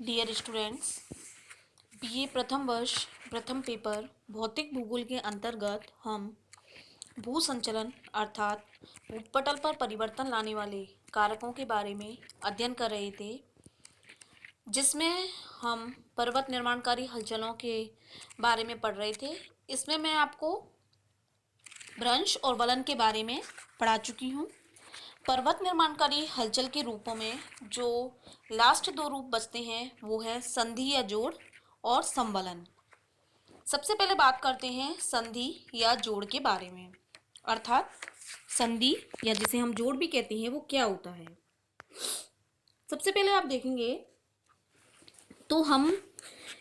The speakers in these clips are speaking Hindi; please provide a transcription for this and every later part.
डियर स्टूडेंट्स, बीए प्रथम वर्ष प्रथम पेपर भौतिक भूगोल के अंतर्गत हम भू संचलन अर्थात भूपटल पर परिवर्तन लाने वाले कारकों के बारे में अध्ययन कर रहे थे, जिसमें हम पर्वत निर्माणकारी हलचलों के बारे में पढ़ रहे थे। इसमें मैं आपको भ्रंश और वलन के बारे में पढ़ा चुकी हूँ। पर्वत निर्माणकारी हलचल के रूपों में जो लास्ट दो रूप बचते हैं वो है संधि या जोड़ और संवलन। सबसे पहले बात करते हैं संधि या जोड़ के बारे में, अर्थात संधि या जिसे हम जोड़ भी कहते हैं वो क्या होता है। सबसे पहले आप देखेंगे तो हम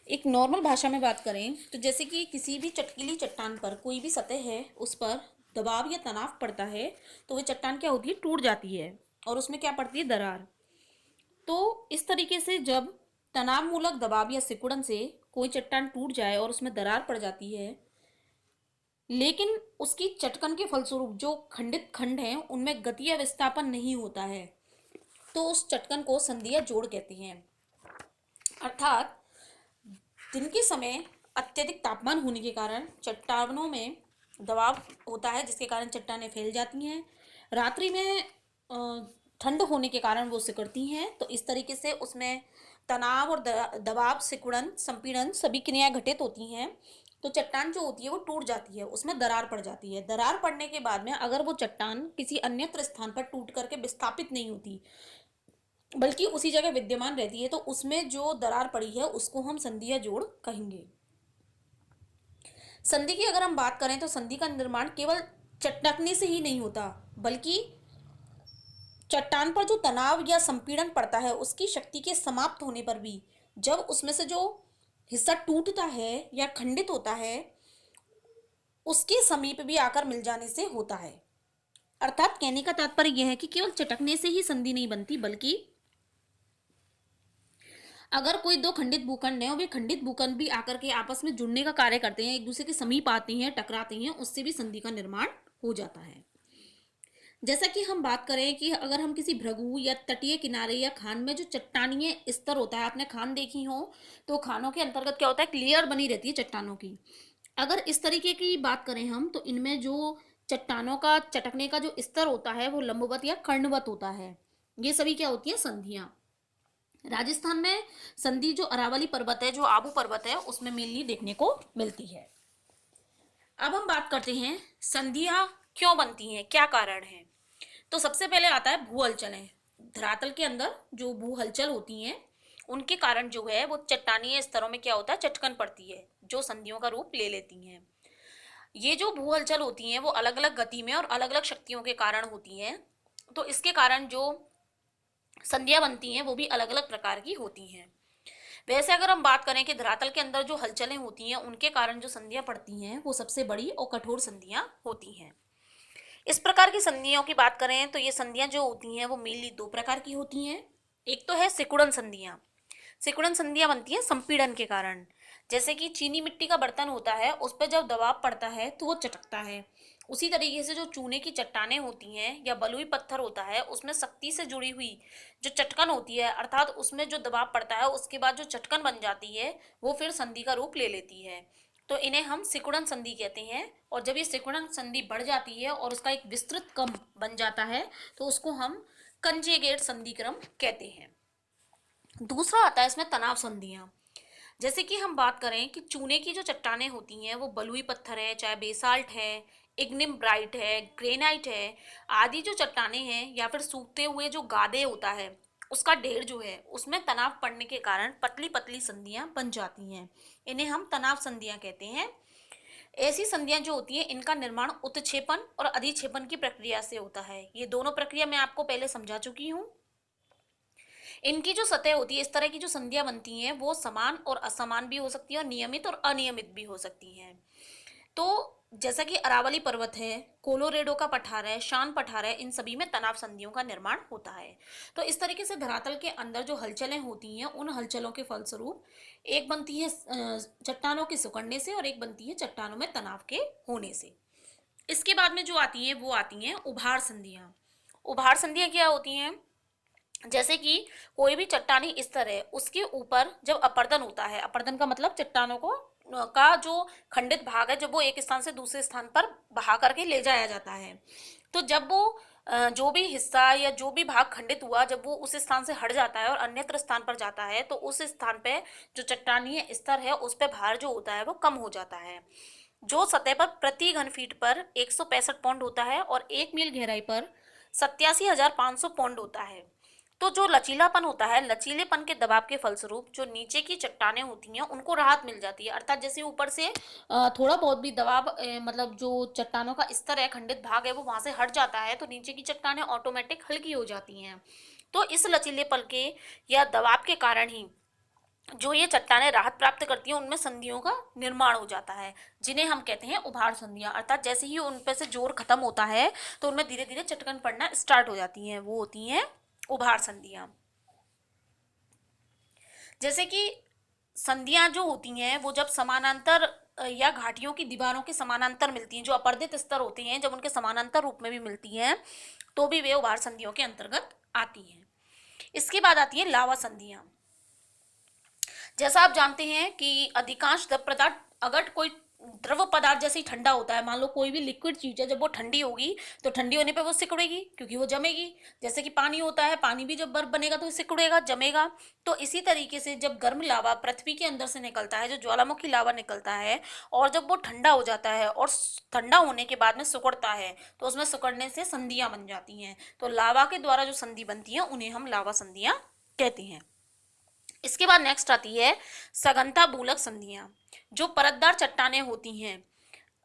एक नॉर्मल भाषा में बात करें तो जैसे कि किसी भी चटकीली चट्टान पर कोई भी सतह है उस पर दबाव या तनाव पड़ता है तो वह चट्टान क्या होती है, टूट जाती है और उसमें क्या पड़ती है, दरार। तो इस तरीके से जब तनाव मूलक दबाव या सिकुड़न से कोई चट्टान टूट जाए और उसमें दरार पड़ जाती है, लेकिन उसकी चटकन के फलस्वरूप जो खंडित खंड हैं उनमें गति या विस्थापन नहीं होता है, तो उस चटकन को संधि या जोड़ कहते हैं। अर्थात दिन के समय अत्यधिक तापमान होने के कारण चट्टानों में दबाव होता है, जिसके कारण चट्टानें फैल जाती हैं। रात्रि में ठंड होने के कारण वो सिकुड़ती हैं, तो इस तरीके से उसमें तनाव और दबाव, सिकुड़न, संपीड़न सभी क्रियाएं घटित होती हैं। तो चट्टान जो होती है वो टूट जाती है, उसमें दरार पड़ जाती है। दरार पड़ने के बाद में अगर वो चट्टान किसी अन्यत्र स्थान पर टूट करके विस्थापित नहीं होती बल्कि उसी जगह विद्यमान रहती है, तो उसमें जो दरार पड़ी है उसको हम संधि या जोड़ कहेंगे। संधि की अगर हम बात करें तो संधि का निर्माण केवल चटकने से ही नहीं होता, बल्कि चट्टान पर जो तनाव या संपीड़न पड़ता है उसकी शक्ति के समाप्त होने पर भी जब उसमें से जो हिस्सा टूटता है या खंडित होता है उसके समीप भी आकर मिल जाने से होता है। अर्थात कहने का तात्पर्य यह है कि केवल चटकने से ही संधि नहीं बनती, बल्कि अगर कोई दो खंडित भूखंड हैं और वे खंडित भूखंड भी आकर के आपस में जुड़ने का कार्य करते हैं, एक दूसरे के समीप आते हैं, टकराते हैं, उससे भी संधि का निर्माण हो जाता है। जैसा कि हम बात करें कि अगर हम किसी भृगु या तटीय किनारे या खान में जो चट्टानीय स्तर होता है, आपने खान देखी हो तो खानों के अंतर्गत क्या होता है, लेयर बनी रहती है चट्टानों की। अगर इस तरीके की बात करें हम तो इनमें जो चट्टानों का चटकने का जो स्तर होता है वो लंबवत या कर्णवत होता है। ये सभी क्या होती है, संधियां। राजस्थान में संधि जो अरावली पर्वत है, जो आबू पर्वत है, उसमें मेनली देखने को मिलती है। अब हम बात करते हैं संधियां क्यों बनती हैं, क्या कारण है। तो सबसे पहले आता है भू हलचलें। धरातल के अंदर जो भू हलचल होती हैं उनके कारण जो है वो चट्टानीय स्तरों में क्या होता है, चटकन पड़ती है जो संधियों का रूप ले लेती हैं। ये जो भू हलचल होती हैं वो अलग अलग गति में और अलग अलग शक्तियों के कारण होती हैं, तो इसके कारण जो संधियां बनती हैं वो भी अलग अलग प्रकार की होती हैं। वैसे अगर हम बात करें कि धरातल के अंदर जो हलचलें होती हैं उनके कारण जो संधियां पड़ती हैं वो सबसे बड़ी और कठोर संधियां होती हैं। इस प्रकार की संधियों की बात करें तो ये संधियां जो होती हैं वो मेनली दो प्रकार की होती हैं। एक तो है सिकुड़न संधियां। सिकुड़न संधियां बनती हैं संपीड़न के कारण। जैसे कि चीनी मिट्टी का बर्तन होता है, उस पर जब दबाव पड़ता है तो वो चटकता है। उसी तरीके से जो चूने की चट्टानें होती हैं या बलुई पत्थर होता है उसमें सख्ती से जुड़ी हुई जो चटकन होती है, अर्थात उसमें जो दबाव पड़ता है उसके बाद जो चटकन बन जाती है वो फिर संधि का रूप ले लेती है। तो इन्हें हम सिकुड़न संधि कहते हैं। और जब ये सिकुड़न संधि बढ़ जाती है और उसका एक विस्तृत क्रम बन जाता है तो उसको हम कंजेगेट संधि क्रम कहते हैं। दूसरा आता है इसमें तनाव संधियां। जैसे कि हम बात करें कि चूने की जो चट्टानें होती हैं वो बलुई पत्थर है, चाहे बेसाल्ट है, इग्निम ब्राइट है, ग्रेनाइट है, आदि जो चट्टानें हैं, या फिर सूखते हुए जो गादे होता है उसका ढेर जो है उसमें तनाव पड़ने के कारण पतली पतली संधियां बन जाती हैं। इन्हें हम तनाव संधियां कहते हैं। ऐसी संधियां जो होती हैं इनका निर्माण उत्क्षेपण और अधिक्षेपण की प्रक्रिया से होता है। ये दोनों प्रक्रिया मैं आपको पहले समझा चुकी हूँ। इनकी जो सतह होती है, इस तरह की जो संधियां बनती हैं वो समान और असमान भी हो सकती है और नियमित और अनियमित भी हो सकती हैं। तो जैसा कि अरावली पर्वत है, कोलोरेडो का पठार है, शान पठार है, इन सभी में तनाव संधियों का निर्माण होता है। तो इस तरीके से धरातल के अंदर जो हलचलें होती हैं उन हलचलों के फलस्वरूप एक बनती है चट्टानों के सिकुड़ने से और एक बनती है चट्टानों में तनाव के होने से। इसके बाद में जो आती हैं वो आती हैं उभार संधियां। उभार संधियां क्या होती हैं, जैसे कि कोई भी चट्टानी स्तर है, उसके ऊपर जब अपर्दन होता है, अपर्दन का मतलब चट्टानों को का जो खंडित भाग है, जब वो एक स्थान से दूसरे स्थान पर बहा करके ले जाया जाता है, तो जब वो जो भी हिस्सा या जो भी भाग खंडित हुआ, जब वो उस स्थान से हट जाता है और अन्यत्र स्थान पर जाता है, तो उस स्थान पे जो चट्टानीय स्तर है उस पे भार जो होता है वो कम हो जाता है। जो सतह पर प्रति घन फीट पर 165 पाउंड होता है और 1 मील गहराई पर 87,500 पाउंड होता है। तो जो लचीलापन होता है, लचीलेपन के दबाव के फलस्वरूप जो नीचे की चट्टानें होती हैं उनको राहत मिल जाती है। अर्थात जैसे ऊपर से थोड़ा बहुत भी दबाव, मतलब जो चट्टानों का स्तर है, खंडित भाग है, वो वहां से हट जाता है, तो नीचे की चट्टानें ऑटोमेटिक हल्की हो जाती हैं। तो इस लचीलेपन के या दबाव के कारण ही जो ये चट्टानें राहत प्राप्त करती हैं, उनमें संधियों का निर्माण हो जाता है, जिन्हें हम कहते हैं उभार संधियां। अर्थात जैसे ही उन पे से जोर खत्म होता है, तो उनमें धीरे धीरे चटकन पड़ना स्टार्ट हो जाती हैं, वो होती हैं उभार संधियां। जैसे कि संधियां जो होती हैं वो जब समानांतर या घाटियों की दीवारों के समानांतर मिलती हैं, जो अपर्दित स्तर होते हैं, जब उनके समानांतर रूप में भी मिलती हैं, तो भी वे उभार संधियों के अंतर्गत आती हैं। इसके बाद आती है लावा संधियां। जैसा आप जानते हैं कि अधिकांश द्रव पदार्थ, अगर कोई द्रव पदार्थ जैसे ही ठंडा होता है, मान लो कोई भी लिक्विड चीज है, जब वो ठंडी होगी तो ठंडी होने पे वो सिकुड़ेगी, क्योंकि वो जमेगी। जैसे कि पानी होता है, पानी भी जब बर्फ बनेगा तो सिकुड़ेगा, जमेगा। तो इसी तरीके से जब गर्म लावा पृथ्वी के अंदर से निकलता है, जो ज्वालामुखी लावा निकलता है, और जब वो ठंडा हो जाता है और ठंडा होने के बाद में सिकुड़ता है, तो उसमें सिकुड़ने से संधियां बन जाती हैं। तो लावा के द्वारा जो संधि बनती है उन्हें हम लावा संधियां कहते हैं। इसके बाद नेक्स्ट आती है सघनता मूलक संधियां। जो परतदार चट्टानें होती हैं,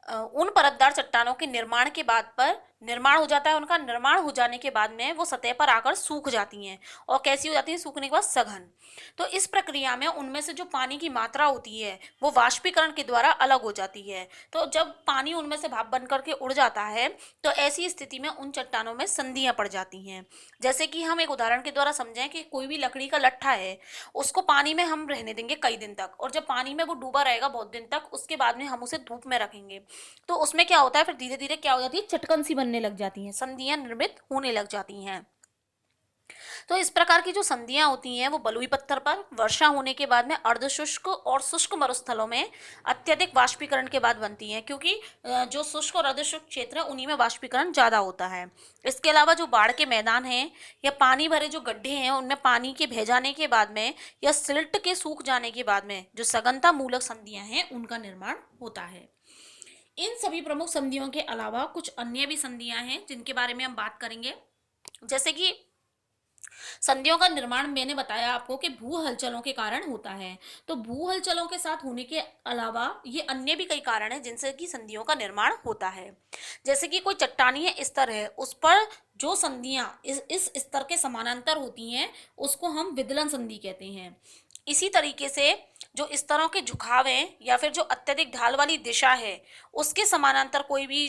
उन परतदार चट्टानों के निर्माण के बाद पर निर्माण हो जाता है, उनका निर्माण हो जाने के बाद में वो सतह पर आकर सूख जाती हैं। और कैसी हो जाती हैं सूखने के बाद? सघन। तो इस प्रक्रिया में उनमें से जो पानी की मात्रा होती है वो वाष्पीकरण के द्वारा अलग हो जाती है। तो जब पानी उनमें से भाप बन करके उड़ जाता है, तो ऐसी स्थिति में उन चट्टानों में संधियां पड़ जाती हैं। जैसे कि हम एक उदाहरण के द्वारा समझें कि कोई भी लकड़ी का लट्ठा है, उसको पानी में हम रहने देंगे कई दिन तक, और जब पानी में वो डूबा रहेगा बहुत दिन तक, उसके बाद में हम उसे धूप में रखेंगे, तो उसमें क्या होता है, फिर धीरे धीरे क्या हो जाती है, चटकन सी बनने लग जाती हैं, संधियां निर्मित होने लग जाती हैं। तो इस प्रकार की जो संधियां होती हैं वो बलुई पत्थर पर वर्षा होने के बाद में अर्धशुष्क और शुष्क मरुस्थलों में अत्यधिक वाष्पीकरण के बाद बनती हैं, क्योंकि जो शुष्क और अर्धशुष्क क्षेत्र है उन्हीं में वाष्पीकरण ज़्यादा होता है। इसके अलावा जो बाढ़ के मैदान हैं या पानी भरे जो गड्ढे हैं, उनमें पानी के बह जाने के बाद में या सिल्ट के सूख जाने के बाद में जो सघनता मूलक संधियां हैं उनका निर्माण होता है। इन सभी प्रमुख संधियों के अलावा कुछ अन्य भी संधियां हैं जिनके बारे में हम बात करेंगे। जैसे कि संधियों का निर्माण मैंने बताया आपको कि भू हलचलों के कारण होता है। तो भू हलचलों के साथ होने के अलावा ये अन्य भी कई कारण हैं जिनसे कि संधियों का निर्माण होता है। जैसे कि कोई चट्टानीय स्तर है, उस पर जो संधियां इस स्तर के समानांतर होती हैं उसको हम विदलन संधि कहते हैं। इसी तरीके से जो स्तरों के झुकाव हैं या फिर जो अत्यधिक ढाल वाली दिशा है उसके समानांतर कोई भी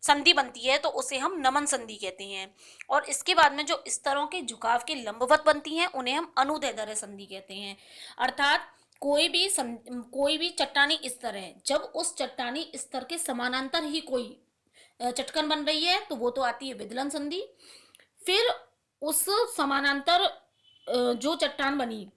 संधि बनती है तो उसे हम नमन संधि कहते हैं। और इसके बाद में जो स्तरों के झुकाव के लंबवत बनती हैं उन्हें हम अनुदैर्ध्य संधि कहते हैं। अर्थात कोई भी चट्टानी स्तर है, जब उस चट्टानी स्तर के समानांतर ही कोई चटकन बन रही है तो वो तो आती है विदलन संधि। फिर उस समानांतर जो चट्टान बनी,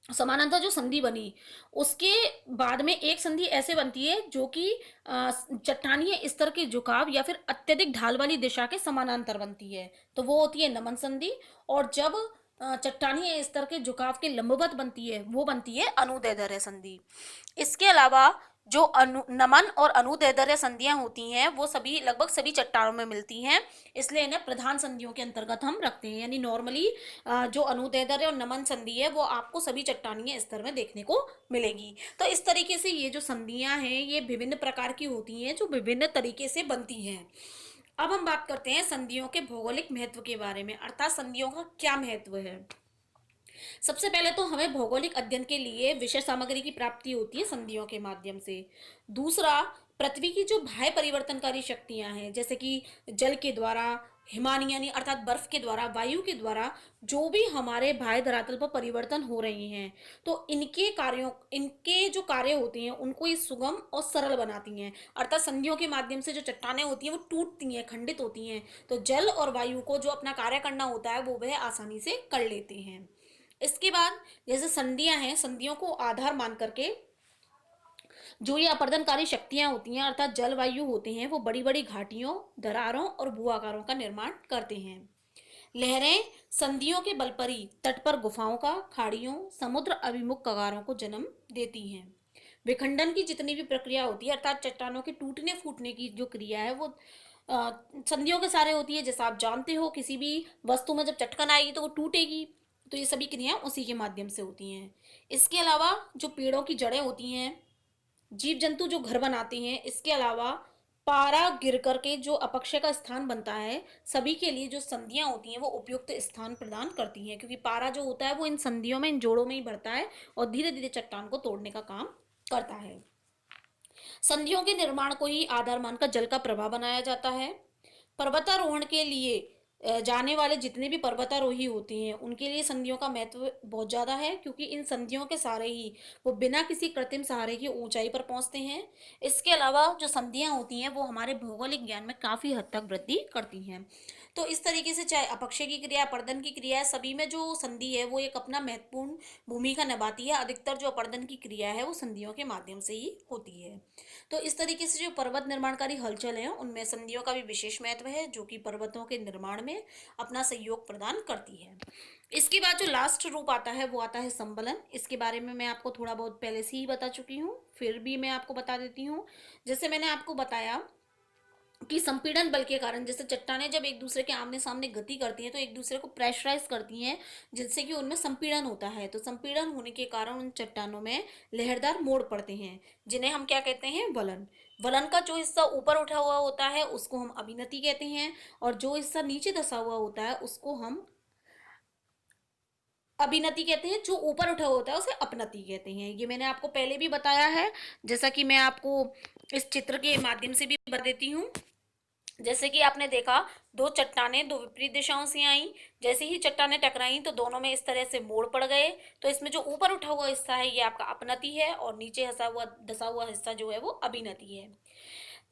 समानांतर जो संधि बनी, उसके बाद में एक संधि ऐसे बनती है जो कि चट्टानीय स्तर के झुकाव या फिर अत्यधिक ढाल वाली दिशा के समानांतर बनती है, तो वो होती है नमन संधि। और जब चट्टानीय स्तर के झुकाव के लंबवत बनती है वो बनती है अनुदैर्ध्य संधि। इसके अलावा जो नमन और अनुदैर्ध्य संधियां होती हैं वो सभी लगभग सभी चट्टानों में मिलती हैं, इसलिए इन्हें प्रधान संधियों के अंतर्गत हम रखते हैं। यानी नॉर्मली जो अनुदैर्ध्य और नमन संधि है वो आपको सभी चट्टानीय स्तर में देखने को मिलेगी। तो इस तरीके से ये जो संधियां हैं ये विभिन्न प्रकार की होती हैं जो विभिन्न तरीके से बनती हैं। अब हम बात करते हैं संधियों के भौगोलिक महत्व के बारे में, अर्थात संधियों का क्या महत्व है। सबसे पहले तो हमें भौगोलिक अध्ययन के लिए विषय सामग्री की प्राप्ति होती है संधियों के माध्यम से। दूसरा, पृथ्वी की जो बाह्य परिवर्तनकारी शक्तियां हैं जैसे कि जल के द्वारा, हिमानी यानी अर्थात बर्फ के द्वारा, वायु के द्वारा जो भी हमारे बाह्य धरातल पर परिवर्तन हो रहे हैं, तो इनके जो कार्य होते हैं उनको ये सुगम और सरल बनाती हैं। अर्थात संधियों के माध्यम से जो चट्टानें होती हैं वो टूटती हैं, खंडित होती हैं, तो जल और वायु को जो अपना कार्य करना होता है वो वह आसानी से कर लेते हैं। इसके बाद जैसे संधियां हैं, संधियों को आधार मान करके जो ये अपर्दनकारी शक्तियां होती हैं अर्थात जलवायु होते हैं, वो बड़ी बड़ी घाटियों, दरारों और भूआकारों का निर्माण करते हैं। लहरें संधियों के बल पर ही तट पर गुफाओं का, खाड़ियों, समुद्र अभिमुख कगारों को जन्म देती हैं। विखंडन की जितनी भी प्रक्रिया होती है अर्थात चट्टानों के टूटने फूटने की जो क्रिया है वो संधियों के सारे होती है। जैसा आप जानते हो किसी भी वस्तु में जब चटकन आएगी तो वो टूटेगी, तो ये सभी क्रियाएं उसी के माध्यम से होती हैं। इसके अलावा जो पेड़ों की जड़ें होती हैं, जीव जंतु जो घर बनाते हैं, इसके अलावा पारा गिर करके जो अपक्षय का स्थान बनता है, सभी के लिए जो संधियां होती हैं वो उपयुक्त स्थान प्रदान करती हैं, क्योंकि पारा जो होता है वो इन संधियों में, इन जोड़ों में ही बढ़ता है और धीरे धीरे चट्टान को तोड़ने का काम करता है। संधियों के निर्माण को ही आधार मानकर जल का प्रवाह बनाया जाता है। पर्वतारोहण के लिए जाने वाले जितने भी पर्वतारोही होते हैं उनके लिए संधियों का महत्व बहुत ज़्यादा है, क्योंकि इन संधियों के सहारे ही वो बिना किसी कृत्रिम सहारे की ऊंचाई पर पहुंचते हैं। इसके अलावा जो संधियां होती हैं वो हमारे भौगोलिक ज्ञान में काफ़ी हद तक वृद्धि करती हैं। तो इस तरीके से चाहे अपक्षय की क्रिया, अपर्दन की क्रिया है, सभी में जो संधि है वो एक अपना महत्वपूर्ण भूमिका निभाती है। अधिकतर जो अपर्दन की क्रिया है वो संधियों के माध्यम से ही होती है। तो इस तरीके से जो पर्वत निर्माणकारी हलचल है उनमें संधियों का भी विशेष महत्व है, जो कि पर्वतों के निर्माण में अपना सहयोग प्रदान करती है। इसके बाद जो लास्ट रूप आता है वो आता है संबलन। इसके बारे में मैं आपको थोड़ा बहुत पहले से ही बता चुकी हूँ, फिर भी मैं आपको बता देती हूँ। जैसे मैंने आपको बताया कि संपीड़न बल के कारण जैसे चट्टानें जब एक दूसरे के आमने सामने गति करती हैं तो एक दूसरे को प्रेशराइज करती हैं, जिससे कि उनमें संपीड़न होता है। तो संपीड़न होने के कारण उन चट्टानों में लहरदार मोड़ पड़ते हैं, जिन्हें हम क्या कहते हैं, वलन। वलन का जो हिस्सा ऊपर उठा हुआ होता है उसको हम अभिनति कहते हैं, और जो हिस्सा नीचे धंसा हुआ होता है उसको हम अभिनति कहते हैं। जो ऊपर उठा हुआ होता है उसे अपनति कहते हैं। ये मैंने आपको पहले भी बताया है, जैसा कि मैं आपको इस चित्र के माध्यम से भी बता देती हूँ। जैसे कि आपने देखा, दो चट्टानें दो विपरीत दिशाओं से आई, जैसे ही चट्टानें टकराई तो दोनों में इस तरह से मोड़ पड़ गए। तो इसमें जो ऊपर उठा हुआ हिस्सा है ये आपका अपनति है, और नीचे धसा हुआ हिस्सा जो है वो अभिनति है।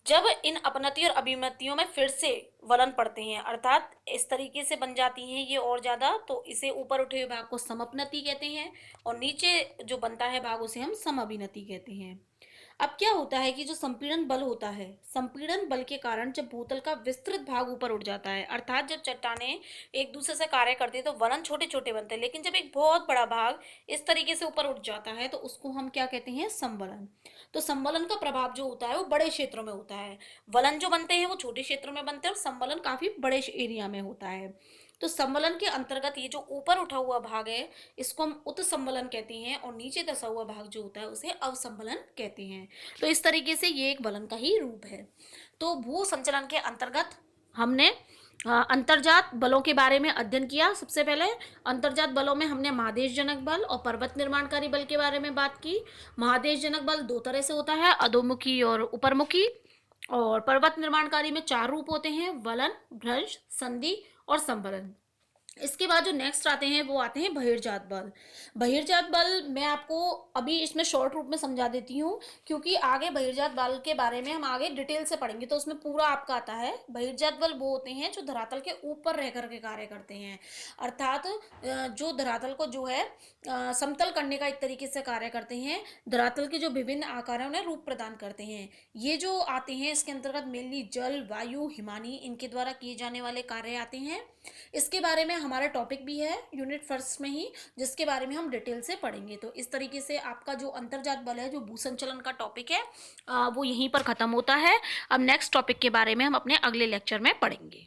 जब इन अपनति और अभिमतियों में फिर से वलन पड़ते हैं अर्थात इस तरीके से बन जाती हैं ये और ज्यादा, तो इसे ऊपर उठे हुए भाग को समअपनति कहते हैं, और नीचे जो बनता है भाग उसे हम समअभिनति कहते हैं। अब क्या होता है कि जो संपीड़न बल होता है, संपीड़न बल के कारण जब भूतल का विस्तृत भाग ऊपर उठ जाता है, अर्थात जब चट्टानें एक दूसरे से कार्य करती है तो वलन छोटे छोटे बनते हैं, लेकिन जब एक बहुत बड़ा भाग इस तरीके से ऊपर उठ जाता है तो उसको हम क्या कहते हैं, संवलन। तो संवलन का प्रभाव जो होता है वो बड़े क्षेत्रों में होता है। वलन जो बनते हैं वो छोटे क्षेत्रों में बनते हैं, और संवलन काफी बड़े एरिया में होता है। तो संवलन के अंतर्गत ये जो ऊपर उठा हुआ भाग है इसको हम उत्संवलन कहते हैं, और नीचे धसा हुआ भाग जो होता है उसे अवसंवलन कहते हैं। तो इस तरीके से ये एक वलन का ही रूप है। तो भू संचलन के अंतर्गत हमने अंतर्जात बलों के बारे में अध्ययन किया। सबसे पहले अंतर्जात बलों में हमने महादेश जनक बल और पर्वत निर्माणकारी बल के बारे में बात की। महादेश जनक बल दो तरह से होता है, अधोमुखी और उपरमुखी। और पर्वत निर्माणकारी में चार रूप होते हैं, वलन, भ्रंश, संधि और संवलन। इसके बाद जो नेक्स्ट आते हैं वो आते हैं बहिर्जात बल। बहिर्जात बल मैं आपको अभी इसमें शॉर्ट रूप में समझा देती हूँ, क्योंकि आगे बहिर्जात बल के बारे में हम आगे डिटेल से पढ़ेंगे तो उसमें पूरा आपका आता है। बहिर्जात बल वो होते हैं जो धरातल के ऊपर रह करके कार्य करते हैं, अर्थात जो धरातल को जो है समतल करने का एक तरीके से कार्य करते हैं। धरातल के जो विभिन्न आकार है उन्हें रूप प्रदान करते हैं। ये जो आते हैं इसके अंतर्गत मेनली जल, वायु, हिमानी इनके द्वारा किए जाने वाले कार्य आते हैं। इसके बारे में हमारा टॉपिक भी है यूनिट फर्स्ट में ही, जिसके बारे में हम डिटेल से पढ़ेंगे। तो इस तरीके से आपका जो अंतर्जात बल है, जो भूसंचलन का टॉपिक है, वो यहीं पर खत्म होता है। अब नेक्स्ट टॉपिक के बारे में हम अपने अगले लेक्चर में पढ़ेंगे।